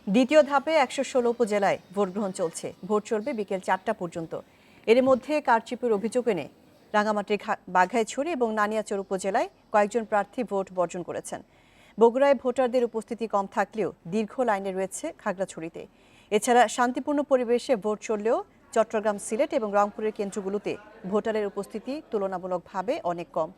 দ্বিতীয় ধাপে ১১৬ উপজেলায় ভোট গ্রহণ চলছে। ভোট চলবে বিকেল ৪টা পর্যন্ত। এর মধ্যে কারচুপির অভিযোগ এনে রাঙামাটির বাঘাইছড়ি এবং নানিয়াচর উপজেলায় কয়েকজন প্রার্থী ভোট বর্জন করেছেন। বগুড়ায় ভোটারদের উপস্থিতি কম থাকলেও দীর্ঘ লাইনে রয়েছে খাগড়াছড়িতে। এছাড়া শান্তিপূর্ণ পরিবেশে ভোট চললেও চট্টগ্রাম, সিলেট এবং রংপুরের কেন্দ্রগুলোতে ভোটারের উপস্থিতি তুলনামূলকভাবে অনেক কম।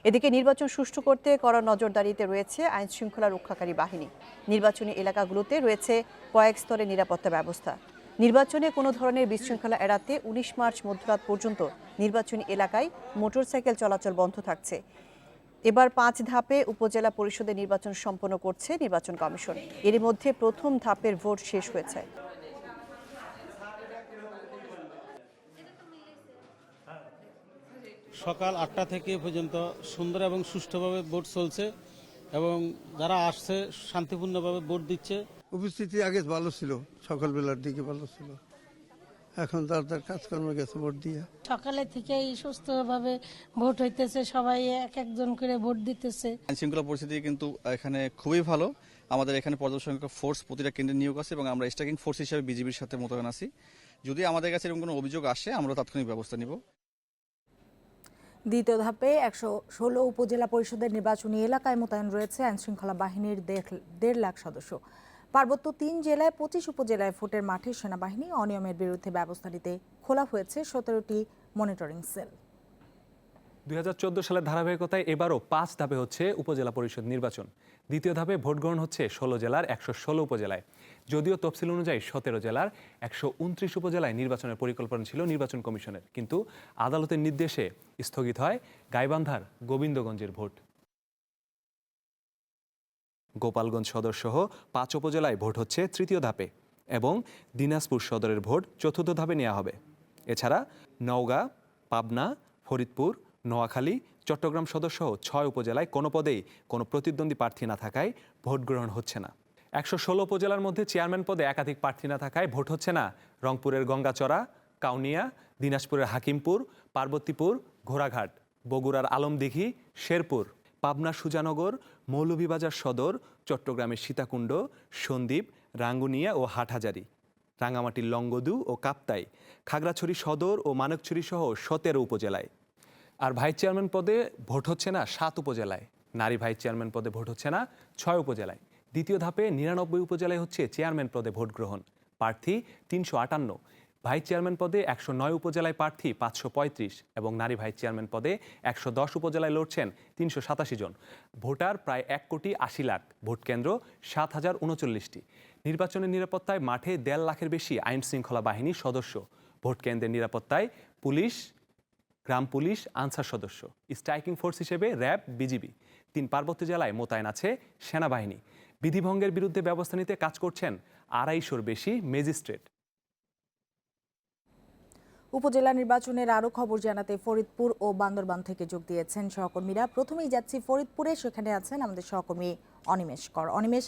এদিকে নির্বাচন সুষ্ঠু করতে কড়া নজরদারিতে রয়েছে আইনশৃঙ্খলা রক্ষাকারী বাহিনী। নির্বাচনী এলাকাগুলোতে রয়েছে কয়েক স্তরের নিরাপত্তা ব্যবস্থা। নির্বাচনে কোনো ধরনের বিশৃঙ্খলা এড়াতে ১৯ মার্চ মধ্যরাত পর্যন্ত নির্বাচনী এলাকায় মোটরসাইকেল চলাচল বন্ধ থাকছে। এবার ৫ ধাপে উপজেলা পরিষদের নির্বাচন সম্পন্ন করছে নির্বাচন কমিশন। এর মধ্যে প্রথম ধাপের ভোট শেষ হয়েছে। সকাল ৮টা থেকে পর্যন্ত সুন্দর এবং সুষ্ঠুভাবে ভোট চলছে এবং যারা আসছে শান্তিপূর্ণভাবে ভোট দিচ্ছে। উপস্থিতি আগে ভালো ছিল, সকালবেলার দিকে ভালো ছিল, এখন তার কাজকর্ম গেছে ভোট দিয়ে। সকালে থেকেই সুস্থভাবে ভোট হইতেছে, সবাই এক একজন করে ভোট দিতেছে। আইনশৃঙ্খলা পরিস্থিতি কিন্তু এখানে খুবই ভালো। আমাদের এখানে পর্যাপ্ত সংখ্যক ফোর্স প্রতিটা কেন্দ্রে নিয়োগ আছে এবং আমরা স্ট্রাইকিং ফোর্স হিসেবে বিজিবির সাথে মোতায়েন আছি। যদি আমাদের কাছে এরকম কোনো অভিযোগ আসে আমরা তাৎক্ষণিক ব্যবস্থা নিব। দ্বিতীয় ধাপে ১১৬ উপজেলা পরিষদের নির্বাচনী এলাকায় মোতায়েন রয়েছে আইনশৃঙ্খলা বাহিনীর ১.৫ লাখ সদস্য। পার্বত্য ৩ জেলায় ২৫ উপজেলায় ভোটের মাঠে সেনাবাহিনী অনিয়মের বিরুদ্ধে ব্যবস্থা নিতে খোলা হয়েছে ১৭টি মনিটরিং সেল। ২০১৪ সালের ধারাবাহিকতায় এবারও ৫ ধাপে হচ্ছে উপজেলা পরিষদ নির্বাচন। দ্বিতীয় ধাপে ভোট গ্রহণ হচ্ছে ১৬ জেলার ১১৬ উপজেলায়। যদিও তফসিল অনুযায়ী ১৭ জেলার ১২৯ উপজেলায় নির্বাচনের পরিকল্পনা ছিল নির্বাচন কমিশনের, কিন্তু আদালতের নির্দেশে স্থগিত হয় গাইবান্ধার গোবিন্দগঞ্জের ভোট। গোপালগঞ্জ সদর সহ ৫ উপজেলায় ভোট হচ্ছে তৃতীয় ধাপে এবং দিনাজপুর সদরের ভোট চতুর্থ ধাপে নেওয়া হবে। এছাড়া নওগাঁ, পাবনা, ফরিদপুর, নোয়াখালী, চট্টগ্রাম সদর সহ ৬ উপজেলায় কোনো পদেই কোনো প্রতিদ্বন্দ্বী প্রার্থী না থাকায় ভোট গ্রহণ হচ্ছে না। ১১৬ উপজেলার মধ্যে চেয়ারম্যান পদে একাধিক প্রার্থী না থাকায় ভোট হচ্ছে না রংপুরের গঙ্গাচড়া, কাউনিয়া, দিনাজপুরের হাকিমপুর, পার্বতীপুর, ঘোড়াঘাট, বগুড়ার আলমদিঘি, শেরপুর, পাবনার সুজানগর, মৌলভীবাজার সদর, চট্টগ্রামের সীতাকুণ্ড, সন্দ্বীপ, রাঙ্গুনিয়া ও হাটহাজারী, রাঙামাটির লংগদু ও কাপ্তাই, খাগড়াছড়ি সদর ও মানিকছড়ি সহ ১৭ উপজেলায়। আর ভাইস চেয়ারম্যান পদে ভোট হচ্ছে না ৭ উপজেলায়। নারী ভাইস চেয়ারম্যান পদে ভোট হচ্ছে না ৬ উপজেলায়। দ্বিতীয় ধাপে ৯৯ উপজেলায় হচ্ছে চেয়ারম্যান পদে ভোট গ্রহণ। প্রার্থী ৩৫৮। ভাইস চেয়ারম্যান পদে ১০৯ উপজেলায় প্রার্থী ৫৩৫ এবং নারী ভাইস চেয়ারম্যান পদে ১১০ উপজেলায় লড়ছেন ৩৮৭ জন। ভোটার প্রায় ১,৮০,০০,০০০। ভোট কেন্দ্র ৭,০৩৯টি। নির্বাচনের নিরাপত্তায় মাঠে ১.৫ লাখের বেশি আইন শৃঙ্খলা বাহিনীর সদস্য। ভোট কেন্দ্রের নিরাপত্তায় পুলিশ, গ্রাম পুলিশ, আনসার সদস্য, স্ট্রাইকিং ফোর্স হিসেবে র্যাব, বিজিবি। ৩ পার্বত্য জেলায় মোতায়েন আছে সেনাবাহিনী। বিধিভঙ্গের বিরুদ্ধে ব্যবস্থা নিতে কাজ করছেন ২৫০'র বেশি ম্যাজিস্ট্রেট। উপজেলা নির্বাচনের আরও খবর জানাতে ফরিদপুর ও বান্দরবান থেকে যোগ দিয়েছেন সহকর্মীরা। প্রথমেই যাচ্ছি ফরিদপুরে, সেখানে আছেন আমাদের সহকর্মী অনিমেষ কর। অনিমেষ,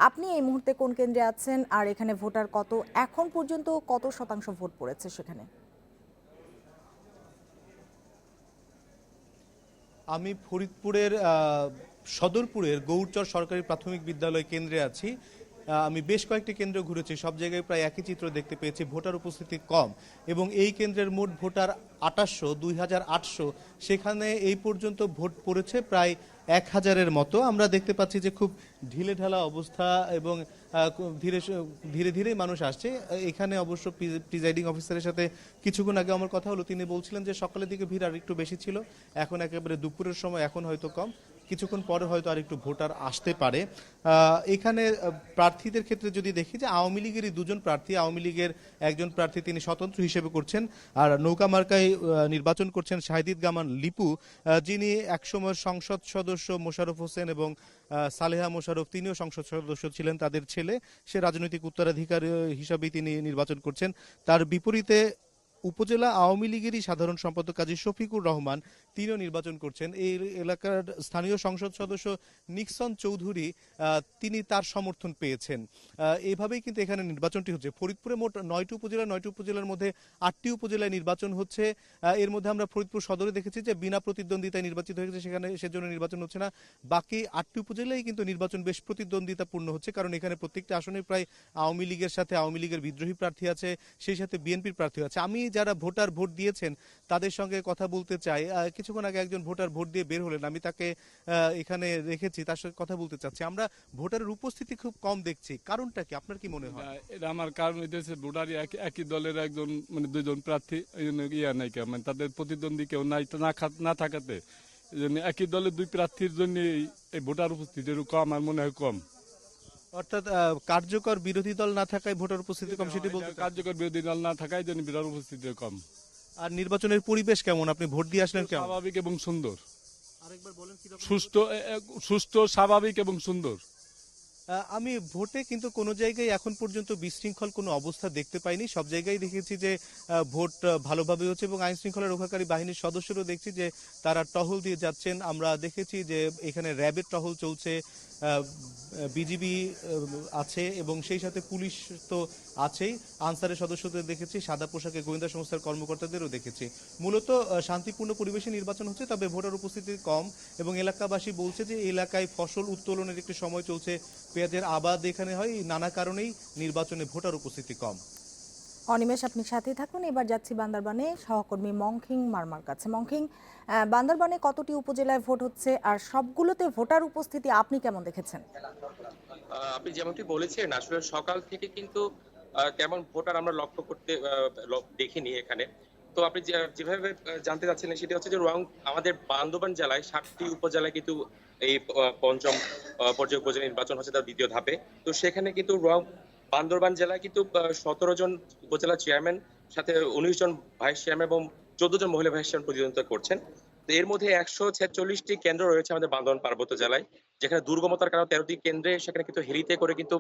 আপনি এই মুহূর্তে কোন কেন্দ্রে আছেন আর এখানে ভোটার কত, এখন পর্যন্ত কত শতাংশ ভোট পড়েছে সেখানে? আমি ফরিদপুরের সদরপুরের গৌরচর সরকারি প্রাথমিক বিদ্যালয় কেন্দ্রে আছি। আমি বেশ কয়েকটি কেন্দ্র ঘুরেছি, সব জায়গায় প্রায় একই চিত্র দেখতে পেয়েছি, ভোটার উপস্থিতি কম এবং এই কেন্দ্রের মোট ভোটার ২,৮০০। সেখানে এই পর্যন্ত ভোট পড়েছে প্রায় ১,০০০-এর মতো। আমরা দেখতে পাচ্ছি যে খুব ঢিলেঢালা অবস্থা এবং ধীরে ধীরে মানুষ আসছে। এখানে অবশ্য প্রিজাইডিং অফিসারের সাথে কিছুক্ষণ আগে আমার কথা হলো, তিনি বলছিলেন যে সকালের দিকে ভিড় আর একটু বেশি ছিল, এখন একেবারে দুপুরের সময় এখন হয়তো কম, কিছুক্ষণ পরে হয়তো আর একটু ভোটার আসতে পারে। এখানে প্রার্থীদের ক্ষেত্রে যদি দেখি যে আওয়ামী লীগেরই ২জন প্রার্থী, আওয়ামী লীগের একজন প্রার্থী তিনি স্বতন্ত্র হিসেবে করছেন, আর নৌকা মার্কায় নির্বাচন করছেন শাহিদ গামান লিপু, যিনি একসময়ের সংসদ সদস্য মোশাররফ হোসেন এবং সালেহা মোশাররফ, তিনিও সংসদ সদস্য ছিলেন, তাদের ছেলে, সে রাজনৈতিক উত্তরাধিকার হিসাবেই তিনি নির্বাচন করছেন। তার বিপরীতে উপজেলা আওয়ামী লীগেরই সাধারণ সম্পাদক কাজী শফিকুর রহমান, তিনিও নির্বাচন করছেন। এই এলাকার স্থানীয় সংসদ সদস্য নিক্সন চৌধুরী তিনি তার সমর্থন পেয়েছেন। এইভাবেই কিন্তু এখানে নির্বাচনটি হচ্ছে। ফরিদপুরে মোট 9টি উপজেলা, 9টি উপজেলার মধ্যে 8টি উপজেলায় নির্বাচন হচ্ছে। এর মধ্যে আমরা ফরিদপুর সদরে দেখেছি যে বিনা প্রতিদ্বন্দ্বিতায় নির্বাচিত হয়েছে, সেখানে সেজন্য নির্বাচন হচ্ছে না। বাকি 8টি উপজেলায় কিন্তু নির্বাচন বেশ প্রতিদ্বন্দ্বিতাপূর্ণ হচ্ছে, কারণ এখানে প্রত্যেকটি আসনে প্রায় আওয়ামী লীগের সাথে আওয়ামী লীগের বিদ্রোহী প্রার্থী আছে, সেই সাথে বিএনপির প্রার্থী আছে। আমি যারা ভোটার ভোট দিয়েছেন তাদের সঙ্গে কথা বলতে চাই। কিছুক্ষণ আগে একজন ভোটার ভোট দিয়ে বের হলেন, আমি তাকে এখানে রেখেছি, তার সঙ্গে কথা বলতে চাচ্ছি। আমরা ভোটারের উপস্থিতি খুব কম দেখছি, কারণটা কি আপনার কি মনে হয়? এটা আমার কারণ হইতেছে ভোটারই একই দলের একজন মানে দুইজন প্রার্থী, এই জন্য ইয়া নাই কেউ, মানে তাদের প্রতিদ্বন্দ্বী কেউ নাই না থাকাতে এই জন্য একই দলের দুই প্রার্থীর জন্য এই ভোটার উপস্থিতি কম, আমার মনে হয় কম। অর্থাৎ কার্যকর বিরোধী দল না থাকায় ভোটার উপস্থিতি কম, সেটি বলতে চাচ্ছেন? কার্যকর বিরোধী দল না থাকায় জন্য ভোটার উপস্থিতি কম। আর নির্বাচনের পরিবেশ কেমন? আপনি ভোট দিয়ে আসলেন কেমন? স্বাভাবিক এবং সুন্দর, আরেকবার বলেন কি? সুস্থ স্বাভাবিক এবং সুন্দর। আমি ভোটে কিন্তু কোনো জায়গায় এখন পর্যন্ত বিশৃঙ্খল কোনো অবস্থা দেখতে পাইনি। সব জায়গায় দেখেছি যে ভোট ভালোভাবে হচ্ছে এবং আইন শৃঙ্খলা রক্ষাকারী বাহিনীর সদস্যরাও দেখছি যে তারা টহল দিয়ে যাচ্ছেন। আমরা দেখেছি যে এখানে র্যাবের টহল চলছে, বিজিবি আছে এবং সেই সাথে পুলিশ তো আছেই। আনসারের সদস্যদের দেখেছি, সাদা পোশাকে গোয়েন্দা সংস্থার কর্মকর্তাদেরও দেখেছি। মূলত শান্তিপূর্ণ পরিবেশে নির্বাচন হচ্ছে, তবে ভোটার উপস্থিতি কম এবং এলাকাবাসী বলছে যে এলাকায় ফসল উত্তোলনের একটি সময় চলছে, পেঁয়াজের আবাদ এখানে হয়, নানা কারণেই নির্বাচনে ভোটার উপস্থিতি কম। অনিমেষ, আপনি সাথেই থাকুন। এবার যাচ্ছি বান্দরবানে সহকর্মী মংখিং মারমার কাছে। মংখিং, বান্দরবানে কতটি উপজেলায় ভোট হচ্ছে আর সবগুলোতে ভোটার উপস্থিতি আপনি কেমন দেখেছেন? আপনি যেমনটি বলেছেন, আসলে সকাল থেকে কিন্তু তেমন ভোটার আমরা লক্ষ্য করতে দেখিনি এখানে। তো আপনি যেভাবে জানতে চাচ্ছিলেন সেটা হচ্ছে যে আমাদের বান্দরবান জেলায় 7টি উপজেলায় কিন্তু এই পঞ্চম পর্যায়ে উপজেলা নির্বাচন হচ্ছে, তার দ্বিতীয় ধাপে। তো সেখানে কিন্তু বান্দরবান জেলায় কিন্তু 17 জন উপজেলা চেয়ারম্যান, সাথে 19 জন ভাইস চেয়ারম্যান এবং 14 জন মহিলা ভাইস চেয়ারম্যান প্রতিদ্বন্দ্বিতা করছেন। তো এর মধ্যে 146টি কেন্দ্র রয়েছে আমাদের বান্দরবান পার্বত্য জেলায়, যেখানে দুর্গমতার কারণে 13টি কেন্দ্রে সেখানে কিন্তু হেলিতে করে কিন্তু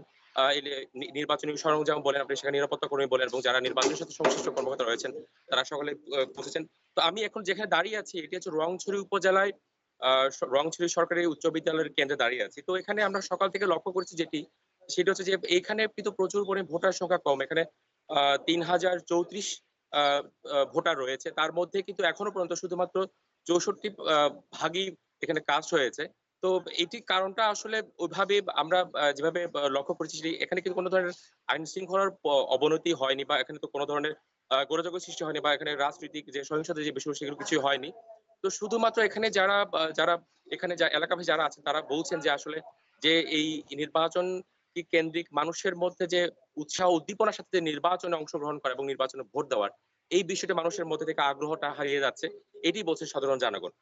নির্বাচনী সরঞ্জাম বলেন, আপনি সেখানে নিরাপত্তা কর্মী বলেন এবং যারা নির্বাচনের সাথে সংশ্লিষ্ট কর্মকর্তা রয়েছেন তারা সকলে পৌঁছেছেন। তো আমি এখন যেখানে দাঁড়িয়ে আছি এটি হচ্ছে রংছড়ি উপজেলায় রংছড়ি সরকারি উচ্চ বিদ্যালয়ের কেন্দ্রে দাঁড়িয়ে আছি। তো এখানে আমরা সকাল থেকে লক্ষ্য করছি সেটা হচ্ছে যে এখানে কিন্তু প্রচুর পরিমাণে ভোটার সংখ্যা কম। এখানে 3034 ভোটার রয়েছে, তার মধ্যে কিন্তু এখনো পর্যন্ত শুধুমাত্র 64 ভাগই এখানে কাস্ট হয়েছে। তো এটি কারণটা আসলে ওইভাবে আমরা যেভাবে লক্ষ্য করেছি, এখানে কিন্তু কোনো ধরনের আইন শৃঙ্খলার অবনতি হয়নি বা এখানে তো কোনো ধরনের গোলযোগ সৃষ্টি হয়নি বা এখানে রাজনৈতিক যে সহিংসতা যে বিষয় সেগুলো কিছুই হয়নি। তো শুধুমাত্র এখানে যারা এখানে এলাকাবাসী যারা আছেন তারা বলছেন যে আসলে যে এই নির্বাচন কেন্দ্রিক মানুষের মধ্যে যে উৎসাহ উদ্দীপনার সাথে নির্বাচনে অংশগ্রহণ করা এবং নির্বাচনে ভোট দেওয়ার এই বিষয়টা মানুষের মধ্যে থেকে আগ্রহটা হারিয়ে যাচ্ছে, এটি বলছে সাধারণ জনগণ।